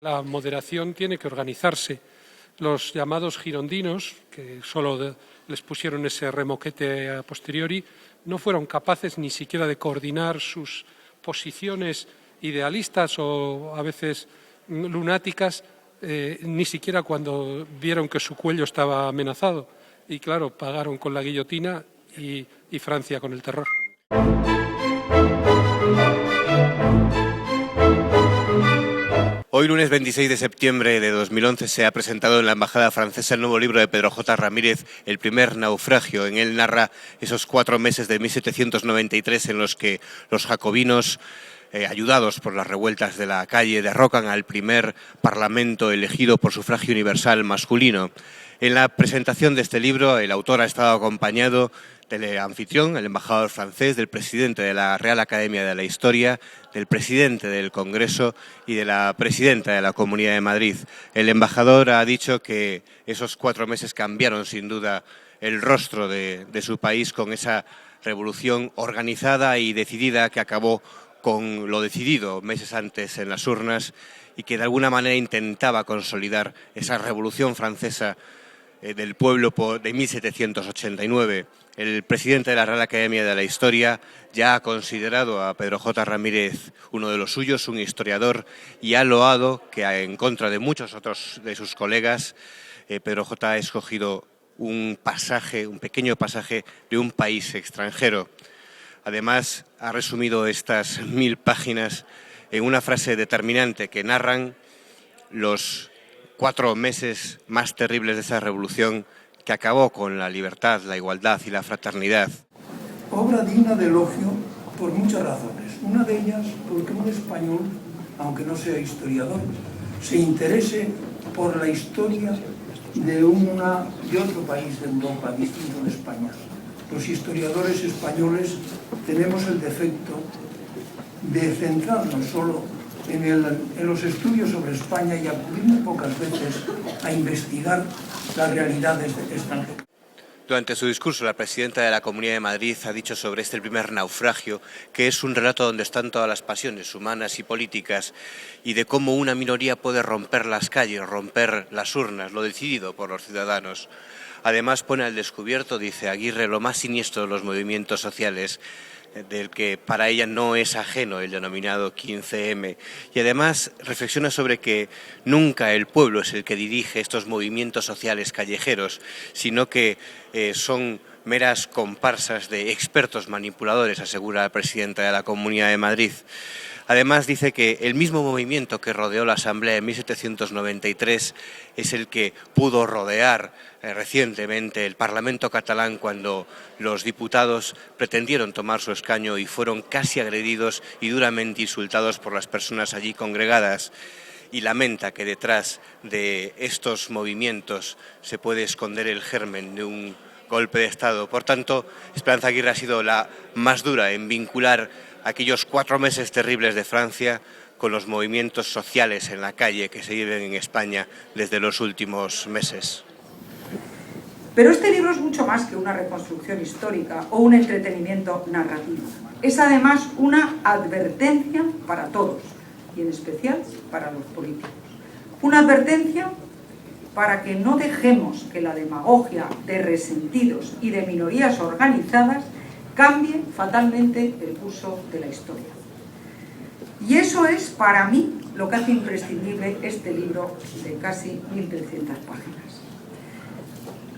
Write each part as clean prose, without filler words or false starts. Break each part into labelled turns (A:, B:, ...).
A: La moderación tiene que organizarse. Los llamados girondinos, que solo les pusieron ese remoquete a posteriori, no fueron capaces ni siquiera de coordinar sus posiciones idealistas o a veces lunáticas, ni siquiera cuando vieron que su cuello estaba amenazado. Y claro, pagaron con la guillotina y Francia con el terror.
B: Hoy, lunes 26 de septiembre de 2011, se ha presentado en la Embajada francesa el nuevo libro de Pedro J. Ramírez, El primer naufragio. En él narra esos 4 meses de 1793 en los que los jacobinos, ayudados por las revueltas de la calle, derrocan al primer parlamento elegido por sufragio universal masculino. En la presentación de este libro, el autor ha estado acompañado del anfitrión, el embajador francés, del presidente de la Real Academia de la Historia, del presidente del Congreso y de la presidenta de la Comunidad de Madrid. El embajador ha dicho que esos 4 meses cambiaron sin duda el rostro de su país con esa revolución organizada y decidida que acabó con lo decidido meses antes en las urnas y que de alguna manera intentaba consolidar esa revolución francesa del pueblo de 1789. El presidente de la Real Academia de la Historia ya ha considerado a Pedro J. Ramírez uno de los suyos, un historiador, y ha loado que, en contra de muchos otros de sus colegas, Pedro J. ha escogido un pequeño pasaje de un país extranjero. Además, ha resumido estas 1000 páginas en una frase determinante que narran los 4 meses más terribles de esa revolución que acabó con la libertad, la igualdad y la fraternidad.
C: Obra digna de elogio por muchas razones. Una de ellas porque un español, aunque no sea historiador, se interese por la historia de otro país de Europa distinto de España. Los historiadores españoles tenemos el defecto de centrarnos solo en los estudios sobre España y acudir muy pocas veces a investigar las realidades extranjeras.
B: Durante su discurso, la presidenta de la Comunidad de Madrid ha dicho sobre el primer naufragio que es un relato donde están todas las pasiones humanas y políticas y de cómo una minoría puede romper las calles, romper las urnas, lo decidido por los ciudadanos. Además, pone al descubierto, dice Aguirre, lo más siniestro de los movimientos sociales, del que para ella no es ajeno el denominado 15M. Y además reflexiona sobre que nunca el pueblo es el que dirige estos movimientos sociales callejeros, sino que son meras comparsas de expertos manipuladores, asegura la presidenta de la Comunidad de Madrid. Además, dice que el mismo movimiento que rodeó la Asamblea en 1793 es el que pudo rodear recientemente el Parlamento catalán cuando los diputados pretendieron tomar su escaño y fueron casi agredidos y duramente insultados por las personas allí congregadas. Y lamenta que detrás de estos movimientos se puede esconder el germen de un golpe de Estado. Por tanto, Esperanza Aguirre ha sido la más dura en vincular aquellos 4 meses terribles de Francia con los movimientos sociales en la calle que se viven en España desde los últimos meses.
D: Pero este libro es mucho más que una reconstrucción histórica o un entretenimiento narrativo. Es además una advertencia para todos, y en especial para los políticos. Una advertencia para que no dejemos que la demagogia de resentidos y de minorías organizadas cambie fatalmente el curso de la historia. Y eso es, para mí, lo que hace imprescindible este libro de casi 1300 páginas.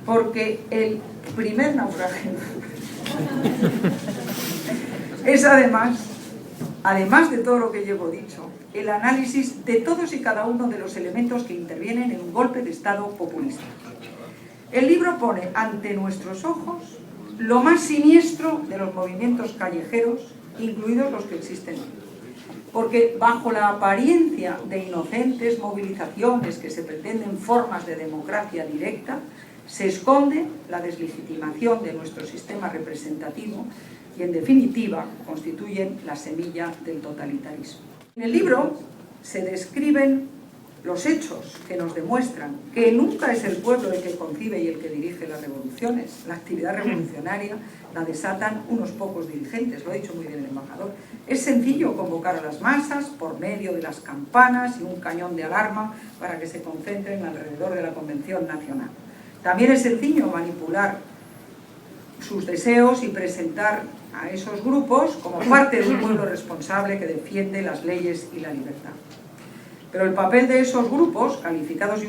D: Porque el primer naufragio es además de todo lo que llevo dicho, el análisis de todos y cada uno de los elementos que intervienen en un golpe de Estado populista. El libro pone ante nuestros ojos lo más siniestro de los movimientos callejeros, incluidos los que existen hoy. Porque bajo la apariencia de inocentes movilizaciones que se pretenden formas de democracia directa, se esconde la deslegitimación de nuestro sistema representativo y, en definitiva, constituyen la semilla del totalitarismo. En el libro se describen Los hechos que nos demuestran que nunca es el pueblo el que concibe y el que dirige las revoluciones. La actividad revolucionaria la desatan unos pocos dirigentes, lo ha dicho muy bien el embajador. Es sencillo convocar a las masas por medio de las campanas y un cañón de alarma para que se concentren alrededor de la Convención Nacional. También es sencillo manipular sus deseos y presentar a esos grupos como parte de un pueblo responsable que defiende las leyes y la libertad. Pero el papel de esos grupos, calificados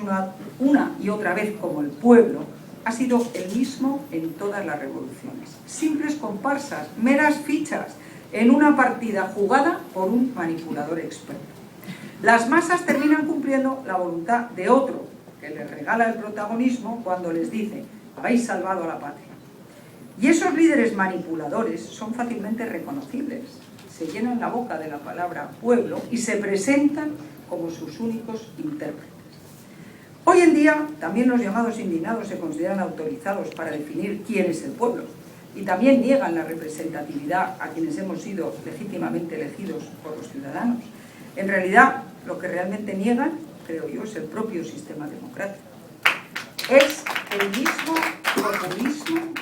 D: una y otra vez como el pueblo, ha sido el mismo en todas las revoluciones. Simples comparsas, meras fichas, en una partida jugada por un manipulador experto. Las masas terminan cumpliendo la voluntad de otro, que les regala el protagonismo cuando les dice: habéis salvado a la patria. Y esos líderes manipuladores son fácilmente reconocibles. Se llenan la boca de la palabra pueblo y se presentan como sus únicos intérpretes. Hoy en día también los llamados indignados se consideran autorizados para definir quién es el pueblo y también niegan la representatividad a quienes hemos sido legítimamente elegidos por los ciudadanos. En realidad, lo que realmente niegan, creo yo, es el propio sistema democrático. Es el mismo populismo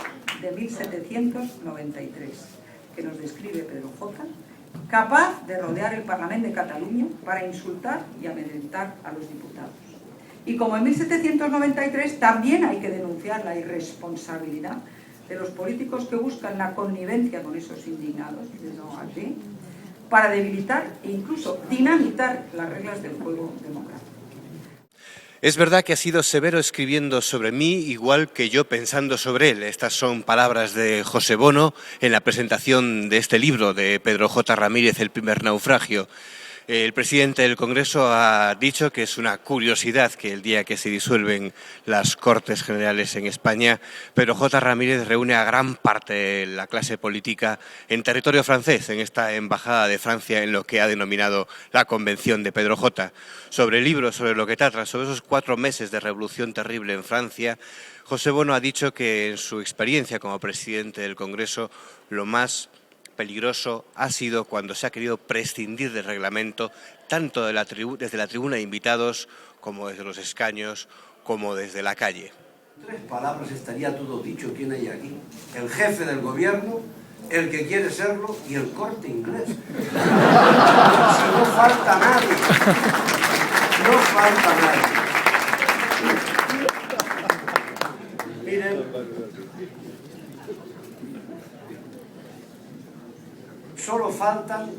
D: de 1793 que nos describe Pedro J., capaz de rodear el Parlamento de Cataluña para insultar y amedrentar a los diputados. Y como en 1793, también hay que denunciar la irresponsabilidad de los políticos que buscan la connivencia con esos indignados, para debilitar e incluso dinamitar las reglas del juego democrático.
B: Es verdad que ha sido severo escribiendo sobre mí, igual que yo pensando sobre él. Estas son palabras de José Bono en la presentación de este libro de Pedro J. Ramírez, El primer naufragio. El presidente del Congreso ha dicho que es una curiosidad que el día que se disuelven las Cortes Generales en España, Pedro J. Ramírez reúne a gran parte de la clase política en territorio francés, en esta embajada de Francia, en lo que ha denominado la Convención de Pedro J. Sobre el libro, sobre lo que trata, sobre esos 4 meses de revolución terrible en Francia, José Bono ha dicho que en su experiencia como presidente del Congreso, lo más peligroso ha sido cuando se ha querido prescindir del reglamento, tanto desde la tribuna de invitados, como desde los escaños, como desde la calle.
E: 3 palabras estaría todo dicho. ¿Quién hay aquí? El jefe del gobierno, el que quiere serlo y el Corte Inglés. Si no falta nadie. No falta nadie. Miren, solo faltan,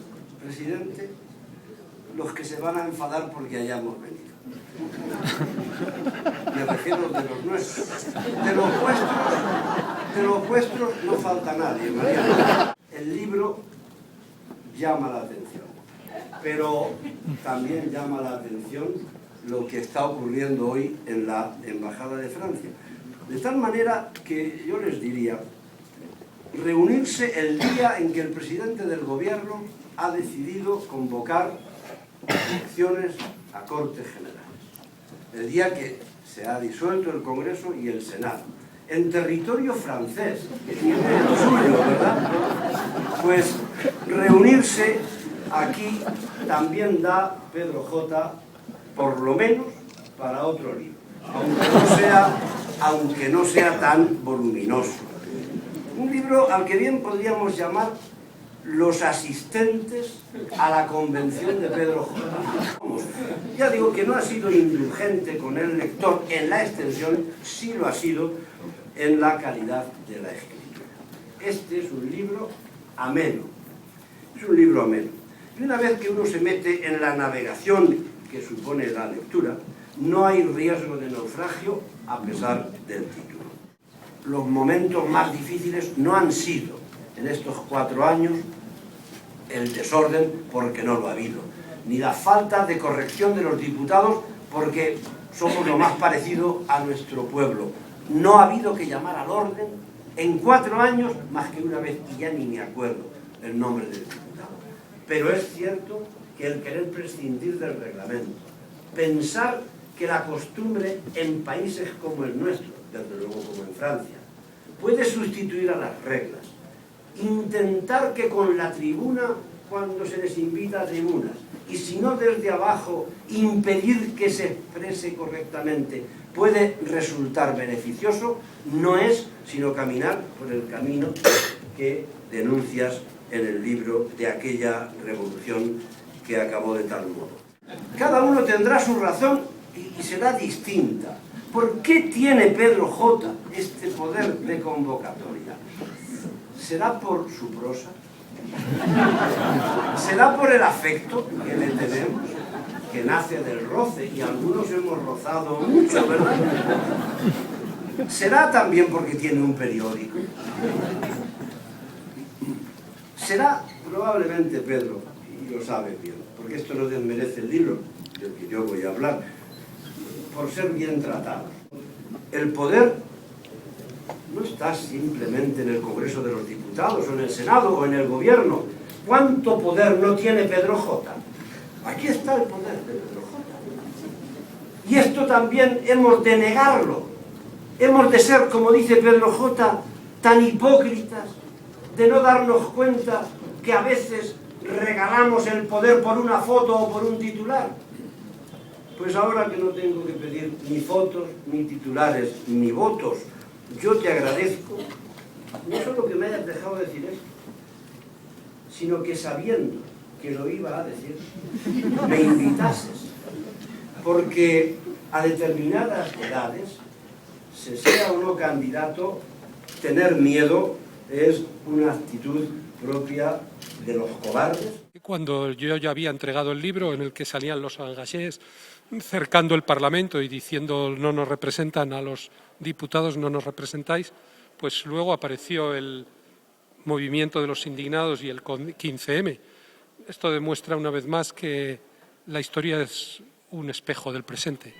E: presidente, los que se van a enfadar porque hayamos venido. Me refiero de los nuestros. De los vuestros no falta nadie, María. El libro llama la atención, pero también llama la atención lo que está ocurriendo hoy en la Embajada de Francia. De tal manera que yo les diría, reunirse el día en que el presidente del gobierno ha decidido convocar elecciones a Cortes Generales. El día que se ha disuelto el Congreso y el Senado. En territorio francés, que tiene lo suyo, ¿verdad? Pues reunirse aquí también da Pedro J., por lo menos, para otro libro. Aunque no sea tan voluminoso. Un libro al que bien podríamos llamar Los asistentes a la Convención de Pedro J. Ya digo que no ha sido indulgente con el lector en la extensión, sí lo ha sido en la calidad de la escritura. Este es un libro ameno. Es un libro ameno. Y una vez que uno se mete en la navegación que supone la lectura, no hay riesgo de naufragio a pesar del título. Los momentos más difíciles no han sido, en estos 4 años, el desorden, porque no lo ha habido, ni la falta de corrección de los diputados, porque somos lo más parecido a nuestro pueblo. No ha habido que llamar al orden en 4 años, más que una vez, y ya ni me acuerdo el nombre del diputado. Pero es cierto que el querer prescindir del reglamento, pensar que la costumbre en países como el nuestro, desde luego como en Francia, puede sustituir a las reglas, intentar que con la tribuna, cuando se les invita a tribunas, y si no desde abajo impedir que se exprese correctamente puede resultar beneficioso, no es sino caminar por el camino que denuncias en el libro de aquella revolución que acabó de tal modo. Cada uno tendrá su razón y será distinta. ¿Por qué tiene Pedro J. este poder de convocatoria? ¿Será por su prosa? ¿Será por el afecto que le tenemos, que nace del roce, y algunos hemos rozado mucho, ¿verdad? ¿Será también porque tiene un periódico? Será probablemente, Pedro, y lo sabe bien, porque esto no desmerece el libro del que yo voy a hablar, por ser bien tratado. El poder no está simplemente en el Congreso de los Diputados, o en el Senado, o en el Gobierno. ¿Cuánto poder no tiene Pedro J? Aquí está el poder de Pedro J. Y esto también hemos de negarlo. Hemos de ser, como dice Pedro J., tan hipócritas de no darnos cuenta que a veces regalamos el poder por una foto o por un titular. Pues ahora que no tengo que pedir ni fotos, ni titulares, ni votos, yo te agradezco, no solo que me hayas dejado decir esto, sino que sabiendo que lo iba a decir, me invitases, porque a determinadas edades, se sea o no candidato, tener miedo es una actitud propia de los cobardes.
A: Cuando yo ya había entregado el libro en el que salían los engagés cercando el Parlamento y diciendo no nos representan a los diputados, no nos representáis, pues luego apareció el movimiento de los indignados y el 15M. Esto demuestra una vez más que la historia es un espejo del presente.